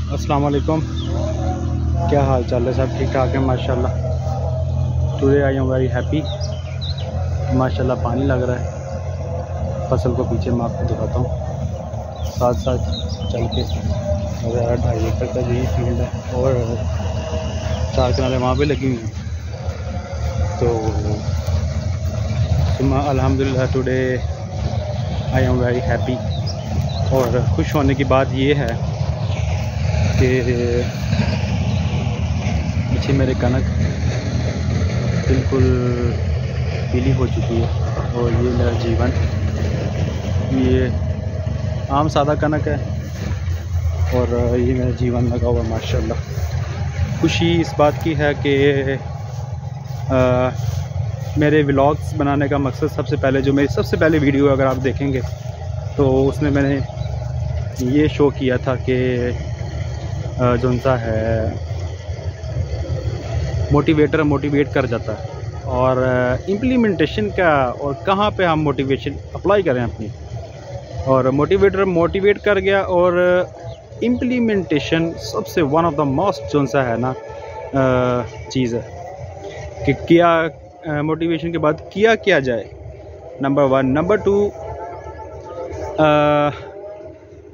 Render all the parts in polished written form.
अस्सलाम वालेकुम। क्या हाल चाल है? सब ठीक ठाक है माशाल्लाह। Today I am very happy माशाल्लाह। पानी लग रहा है फसल को, पीछे मैं आपको दिखाता हूँ साथ साथ चल के। 2.5 एकड़ का जी फील्ड है और 4 किनारे वहाँ पे लगी हुई हैं। तो अल्हम्दुलिल्लाह today I am very happy. और खुश होने की बात ये है कि पीछे मेरे कनक बिल्कुल पीली हो चुकी है और ये मेरा जीवन, ये आम सादा कनक है और ये मेरा जीवन लगा हुआ माशाल्लाह। खुशी इस बात की है कि मेरे व्लॉग्स बनाने का मकसद सबसे पहले, जो मेरी सबसे पहले वीडियो अगर आप देखेंगे तो उसमें मैंने ये शो किया था कि जो सा है मोटिवेटर मोटिवेट कर जाता है और इम्प्लीमेंटेशन का और कहाँ पे हम मोटिवेशन अप्लाई करें अपनी। और मोटिवेटर मोटिवेट कर गया और इम्प्लीमेंटेशन सबसे वन ऑफ द मोस्ट जो सा है ना चीज़ है कि किया मोटिवेशन के बाद किया जाए, नंबर 1। नंबर 2,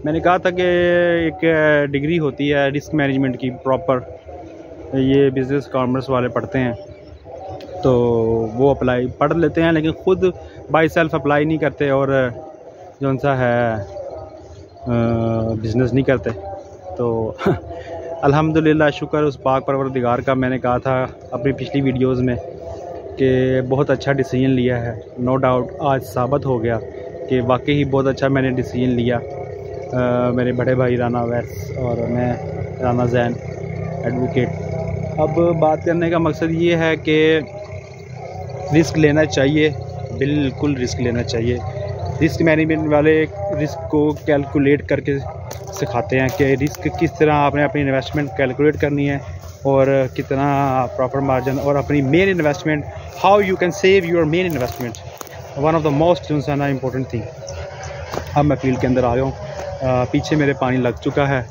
मैंने कहा था कि एक डिग्री होती है रिस्क मैनेजमेंट की प्रॉपर, ये बिज़नेस कॉमर्स वाले पढ़ते हैं तो वो अप्लाई पढ़ लेते हैं लेकिन ख़ुद बाय सेल्फ अप्लाई नहीं करते और जो सा है बिज़नेस नहीं करते। तो अल्हम्दुलिल्लाह शुक्र उस पाक परवरदिगार का। मैंने कहा था अपनी पिछली वीडियोस में कि बहुत अच्छा डिसीजन लिया है। नो डाउट आज साबित हो गया कि वाकई ही बहुत अच्छा मैंने डिसीजन लिया। मेरे बड़े भाई राना वैस और मैं राना जैन एडवोकेट। अब बात करने का मकसद ये है कि रिस्क लेना चाहिए, बिल्कुल रिस्क लेना चाहिए। रिस्क मैनेजमेंट वाले रिस्क को कैलकुलेट करके सिखाते हैं कि रिस्क किस तरह आपने अपनी इन्वेस्टमेंट कैलकुलेट करनी है और कितना प्रॉपर मार्जिन और अपनी main investment, how you can save your main investment, one of the most जो है ना इम्पोर्टेंट थिंग। अब मैं फील्ड के अंदर आ गया हूँ, पीछे मेरे पानी लग चुका है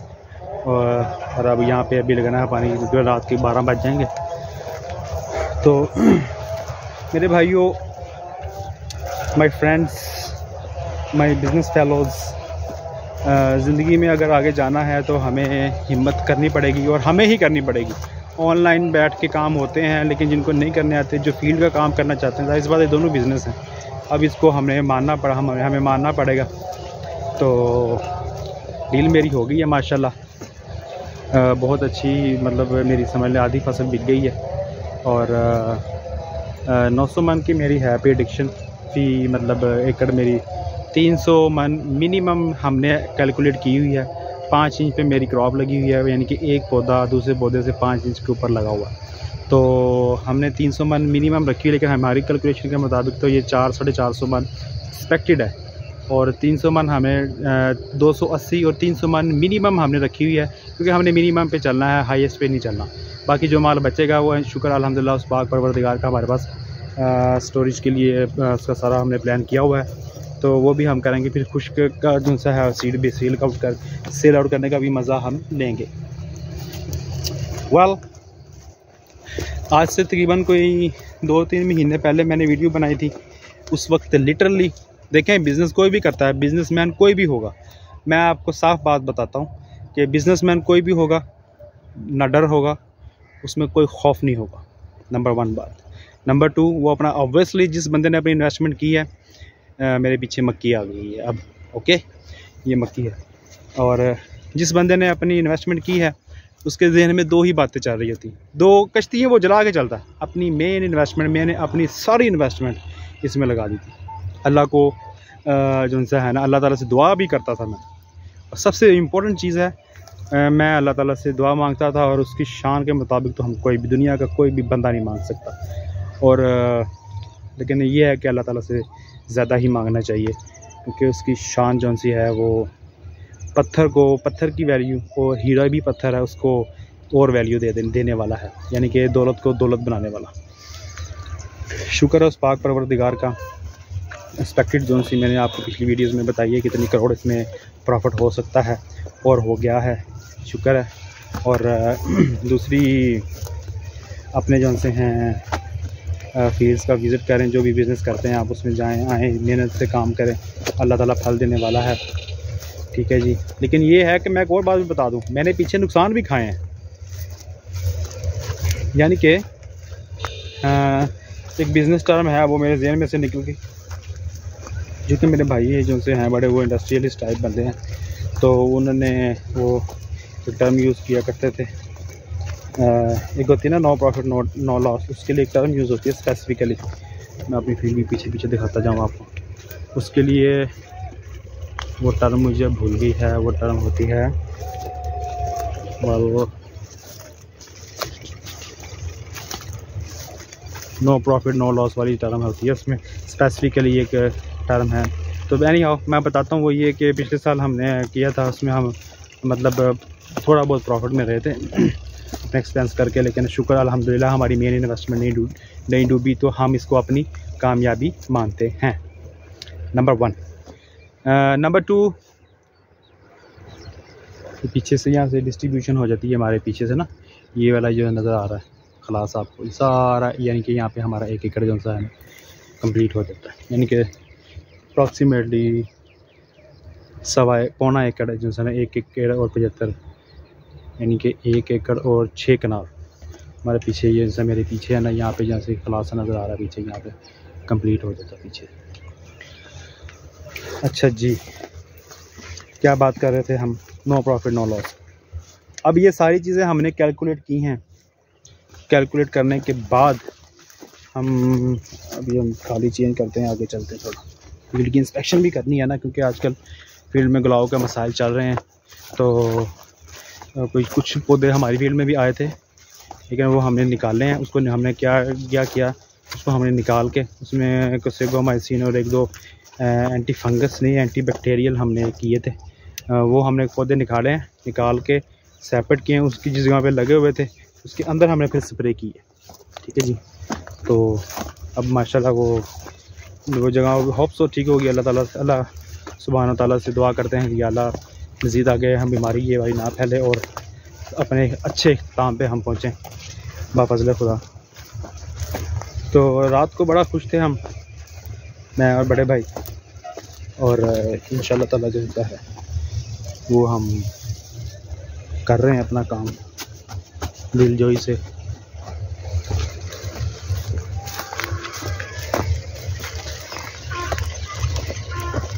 और अब यहाँ पे अभी लगाना है पानी, जो रात के 12 बज जाएंगे। तो मेरे भाइयों, my friends, my business fellows, ज़िंदगी में अगर आगे जाना है तो हमें हिम्मत करनी पड़ेगी और हमें ही करनी पड़ेगी। ऑनलाइन बैठ के काम होते हैं लेकिन जिनको नहीं करने आते, जो फील्ड का काम करना चाहते हैं, इस बात ये दोनों बिज़नेस हैं। अब इसको हमें मानना पड़ेगा। तो डील मेरी हो गई है माशाल्लाह, बहुत अच्छी, मतलब मेरी समझ लें आधी फसल बिक गई है और 900 मन की मेरी है प्रेडिक्शन फी, मतलब एकड़ मेरी 300 मन मिनिमम हमने कैलकुलेट की हुई है। 5 इंच पे मेरी क्रॉप लगी हुई है, यानी कि एक पौधा दूसरे पौधे से 5 इंच के ऊपर लगा हुआ है। तो हमने 300 मन मिनिमम रखी है, लेकिन हमारी कैलकुलेशन के मुताबिक तो ये 400-450 मन एक्सपेक्टेड है और 300 मन हमें 280 और 300 मन मिनिमम हमने रखी हुई है, क्योंकि हमने मिनिमम पे चलना है, हाईएस्ट पे नहीं चलना। बाकी जो माल बचेगा वो शुक्र अल्हम्दुलिल्लाह उस पाक परवरदिगार का हमारे पास स्टोरेज के लिए उसका सारा हमने प्लान किया हुआ है, तो वो भी हम करेंगे। फिर खुश्क का जो सा है सीड भी सेल आउट करने का भी मज़ा हम लेंगे। वेल, आज से तकरीबन कोई 2-3 महीने पहले मैंने वीडियो बनाई थी। उस वक्त लिटरली देखें, बिज़नेस कोई भी करता है, बिज़नेसमैन कोई भी होगा, मैं आपको साफ बात बताता हूँ कि बिज़नेसमैन कोई भी होगा ना डर होगा, उसमें कोई खौफ नहीं होगा, नंबर 1 बात। नंबर 2, वो अपना ऑब्वियसली जिस बंदे ने अपनी इन्वेस्टमेंट की है, मेरे पीछे मक्की आ गई है अब, ओके, ये मक्की है, और जिस बंदे ने अपनी इन्वेस्टमेंट की है उसके जहन में 2 ही बातें चल रही होती, 2 कश्तियाँ वो जला के चलता है। अपनी मेन इन्वेस्टमेंट, मैंने अपनी सारी इन्वेस्टमेंट इसमें लगा दी थी। अल्लाह को जो सा है ना, अल्लाह ताला से दुआ भी करता था मैं, और सबसे इम्पोर्टेंट चीज़ है, मैं अल्लाह ताला से दुआ मांगता था और उसकी शान के मुताबिक तो हम कोई भी, दुनिया का कोई भी बंदा नहीं मांग सकता। और लेकिन ये है कि अल्लाह ताला से ज़्यादा ही मांगना चाहिए, क्योंकि उसकी शान जो सी है वो पत्थर की वैल्यू, और हीरा भी पत्थर है, उसको और वैल्यू देने वाला है, यानी कि दौलत को दौलत बनाने वाला। शुक्र है उस पाक परवरदिगार का। एक्सपेक्टेड जोन सी मैंने आपको पिछली वीडियोस में बताई है कितनी करोड़ इसमें प्रॉफिट हो सकता है और हो गया है। शुक्र है। और दूसरी अपने जो से हैं फील्ड्स का विज़िट करें, जो भी बिज़नेस करते हैं आप उसमें जाएं आएँ, मेहनत से काम करें, अल्लाह ताला फल देने वाला है। ठीक है जी। लेकिन ये है कि मैं एक और बात भी बता दूं, मैंने पीछे नुकसान भी खाए हैं। यानी कि एक बिज़नेस टर्म है वो मेरे जहन में से निकल गई, जो कि मेरे भाई है जो से हैं बड़े, वो इंडस्ट्रियलिस्ट टाइप बंदे हैं, तो उन्होंने वो टर्म यूज़ किया करते थे। एक होती है ना नो प्रॉफिट नो लॉस, उसके लिए एक टर्म यूज़ होती है स्पेसिफिकली। मैं अपनी फील्ड भी पीछे पीछे दिखाता जाऊँ आपको। उसके लिए वो टर्म मुझे भूल गई है, वो टर्म होती है और वो नो प्रॉफिट नो लॉस वाली टर्म होती है, उसमें स्पेसिफिकली एक टर्म है। तो एनी हाउ मैं बताता हूँ, वो ये कि पिछले साल हमने किया था, उसमें हम मतलब थोड़ा बहुत प्रॉफिट में रहे थे अपने एक्सपेंस करके, लेकिन शुक्र अल्हम्दुलिल्लाह हमारी मेन इन्वेस्टमेंट नहीं डूबी, तो हम इसको अपनी कामयाबी मानते हैं। नंबर 1। नंबर 2, पीछे से यहाँ से डिस्ट्रीब्यूशन हो जाती है हमारे पीछे से ना, ये वाला जो नज़र आ रहा है खलास आपको, सारा यानी कि यहाँ पे हमारा 1 एकड़ जो सा है कंप्लीट हो जाता है। यानी कि अप्रॉक्सीमेटली पौना एकड़ जो सा 1 एकड़ और 75, यानी कि 1 एकड़ और 6 कनाल हमारे पीछे, ये जैसा मेरे पीछे है ना, यहाँ पे जहाँ से खलासा नज़र आ रहा है पीछे, यहाँ पे कंप्लीट हो जाता है पीछे। अच्छा जी, क्या बात कर रहे थे हम, नो प्रॉफिट नो लॉस। अब ये सारी चीज़ें हमने कैलकुलेट की हैं, कैलकुलेट करने के बाद हम खाली चेंज करते हैं, आगे चलते हैं। थोड़ा फील्ड की इंस्पेक्शन भी करनी है ना, क्योंकि आजकल फील्ड में गुलाव के मसाइल चल रहे हैं। तो कुछ पौधे हमारी फील्ड में भी आए थे, लेकिन वो हमने निकाले हैं। उसको हमने क्या किया, उसको हमने निकाल के उसमें कोसेगोमाइसिन और 1-2 एंटी फंगस नहीं एंटी बैक्टीरियल हमने किए थे, वो हमने पौधे निकाले हैं, निकाल के सेपरेट किए हैं। उसकी जिस जगह पे लगे हुए थे उसके अंदर हमने फिर स्प्रे की है। ठीक है जी। तो अब माशाल्लाह वो जगह होप सो ठीक होगी। अल्लाह सुभान ताला से दुआ करते हैं कि अल्लाह मज़ीद आगे हम बीमारी ये वाली ना फैले और अपने अच्छे काम पे हम पहुँचें बाफज़ल खुदा। तो रात को बड़ा खुश थे हम, मैं और बड़े भाई, और इंशाल्लाह ताला जो होता है वो हम कर रहे हैं अपना काम दिलजोई से।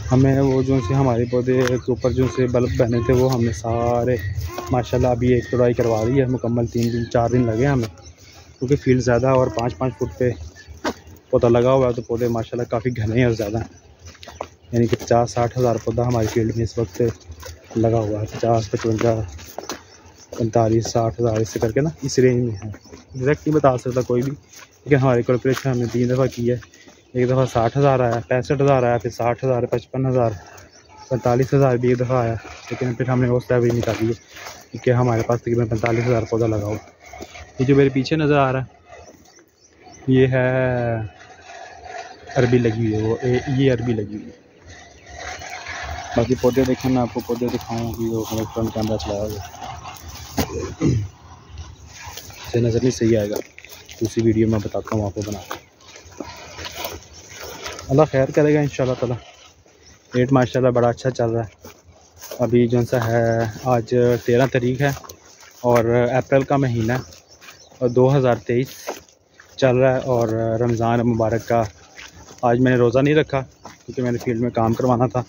हमें वो जो से हमारे पौधे के ऊपर जो से बल्ब बने थे वो हमने सारे माशाल्लाह अभी एक तोड़ाई करवा दी है मुकम्मल। 3-4 दिन लगे हमें, क्योंकि फील्ड ज़्यादा और 5-5 फुट पे पौधा लगा हुआ है, तो पौधे माशाल्लाह काफ़ी घने और ज़्यादा हैं। यानी कि 50-60 हज़ार पौधा हमारी फील्ड में इस वक्त लगा हुआ है। 50, 55, 45, 60 हज़ार इससे करके ना, इस रेंज में है। एग्जैक्ट नहीं बता सकता कोई भी, लेकिन हमारी कॉर्पोरेशन हमने 3 दफ़ा की है। एक दफ़ा 60 हज़ार आया, 65 हज़ार आया, फिर 60 हज़ार, 55 हज़ार, 45 हज़ार भी एक दफ़ा आया। लेकिन फिर हमने उस तरह भी निकाली है, क्योंकि हमारे पास तकरीबन 45 हज़ार पौधा लगा हुआ। ये जो मेरे पीछे नज़र आ रहा है ये है अरबी लगी हुई है, वो ये अरबी लगी हुई है। बाकी पौधे देखें, मैं आपको पौधे दिखाऊँ अभी, वो हमारे फ्रंट कैमरा चलाया हुआ से नज़र नहीं सही आएगा, दूसरी वीडियो में बताता हूँ आपको बना। अल्लाह खैर करेगा इंशाल्लाह ताला। रेट माशाल्लाह बड़ा अच्छा चल रहा है। अभी जो सा है आज 13 तारीख है और अप्रैल का महीना और 2023 चल रहा है, और रमज़ान मुबारक का आज मैंने रोज़ा नहीं रखा, क्योंकि मैंने फील्ड में काम करवाना था,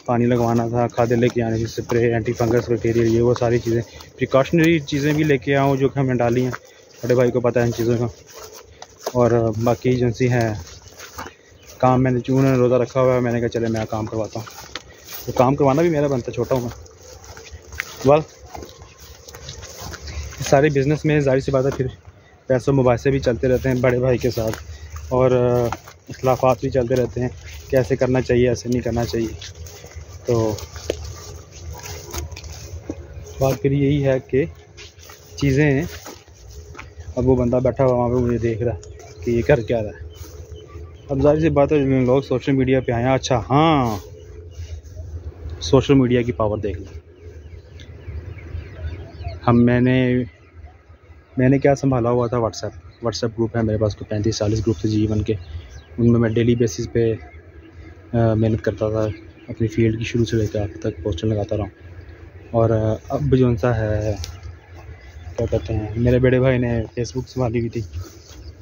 पानी लगवाना था, खादें लेके आने की, स्प्रे, एंटी फंगस बैक्टीरिया, ये वो सारी चीज़ें, प्रिकॉशनरी चीज़ें भी लेके आऊँ जो कि हमने डाली हैं। बड़े भाई को पता है इन चीज़ों का। और बाकी एजेंसी है काम, मैंने उन्होंने रोज़ा रखा हुआ है, मैंने कहा चले मैं काम करवाता हूँ। तो काम करवाना भी मेरा बनता, छोटा हूँ मैं। वेल, सारे बिज़नेस में ज़ाहिर सी बात है फिर पैसों मुबासे भी चलते रहते हैं बड़े भाई के साथ, और इख्लाफात भी चलते रहते हैं, कैसे करना चाहिए, ऐसे नहीं करना चाहिए। तो बात फिर यही है कि चीज़ें, अब वो बंदा बैठा हुआ वहाँ पे मुझे देख रहा है कि ये कर क्या रहा है। अब ज़ाहिर सी बात है लोग सोशल मीडिया पे आए हैं। अच्छा हाँ, सोशल मीडिया की पावर देख लें। मैंने क्या संभाला हुआ था, व्हाट्सएप ग्रुप है मेरे पास, को 35-40 ग्रुप थे जीवन के। उनमें मैं डेली बेसिस पे मेहनत करता था, अपनी फील्ड की शुरू से लेकर अब तक पोस्टर लगाता रहा। और अब जो सा है क्या कहते हैं, मेरे बड़े भाई ने फेसबुक संभाली हुई थी।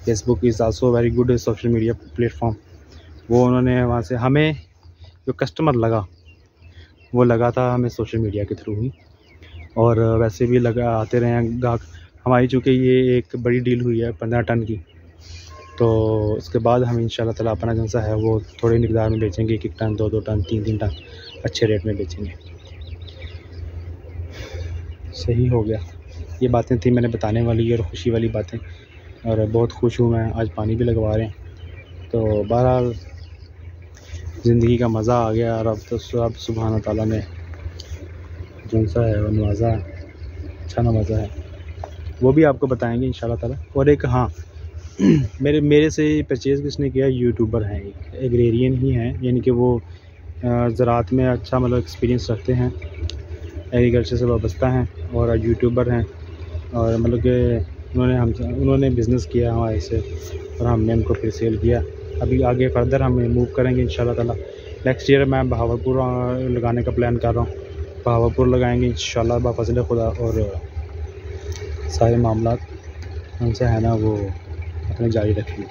Facebook is also very good social media platform. वो उन्होंने वहाँ से हमें जो कस्टमर वो लगा था हमें सोशल मीडिया के थ्रू ही, और वैसे भी आते रहे हैं गाहक हमारी। चूँकि ये एक बड़ी डील हुई है 15 टन की, तो उसके बाद हम इंशाल्लाह ताला अपना जो सा है वो थोड़ी मिकदार में बेचेंगे, 1-1 टन, 2-2 टन, 3-3 टन अच्छे रेट में बेचेंगे। सही हो गया, ये बातें थी मैंने बताने वाली और ख़ुशी वाली बातें, और बहुत खुश हूँ मैं। आज पानी भी लगवा रहे हैं, तो बहरहाल ज़िंदगी का मज़ा आ गया। और अब तो अब सुभान ताला ने जो सा है वो नवाज़ा, अच्छा नवाज़ा है, वो भी आपको बताएंगे इंशाल्लाह ताला। और एक हाँ, मेरे से परचेज़ किसने किया, यूट्यूबर हैं, एक एग्रेरियन ही हैं, यानी कि वो ज़राअत में अच्छा मतलब एक्सपीरियंस रखते हैं, एग्रीकल्चर से वाबस्ता हैं और यूट्यूबर हैं। और मतलब कि उन्होंने बिज़नेस किया हमारे से, और हमने उनको फिर सेल किया। अभी आगे फर्दर हम मूव करेंगे इंशाल्लाह ताला। नेक्स्ट ईयर मैं बहावलपुर लगाने का प्लान कर रहा हूँ, बहावलपुर लगाएंगे इंशाल्लाह बाफ़ज़ल खुदा। और सारे मामला उनसे है ना वो अपने जारी रखेंगे।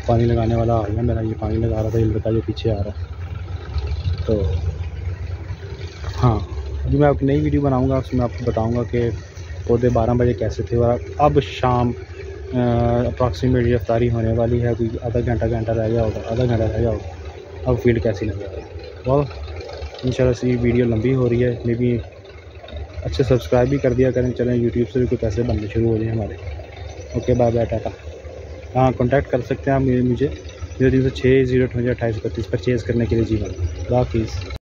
पानी लगाने वाला आ गया मेरा, ये पानी लगा रहा था, ये लड़का जो पीछे आ रहा है। तो हाँ, अभी मैं आपकी नई वीडियो बनाऊंगा, उसमें आपको बताऊंगा कि पौधे 12 बजे कैसे थे। और अब शाम अप्रॉक्सीमेटली रफ्तारी होने वाली है, कोई आधा घंटा रह गया होगा, अब फील्ड कैसी लग रही है। और इंशाल्लाह से ये वीडियो लंबी हो रही है, मे बी अच्छे सब्सक्राइब भी कर दिया करें, चलें यूट्यूब से भी कुछ पैसे बनने शुरू हो जाए हमारे। Okay, bye bye, tata. हाँ, कॉन्टैक्ट कर सकते हैं आप मुझे 0306 028 28 परचेज़ करने के लिए जीवन। हाफिज़।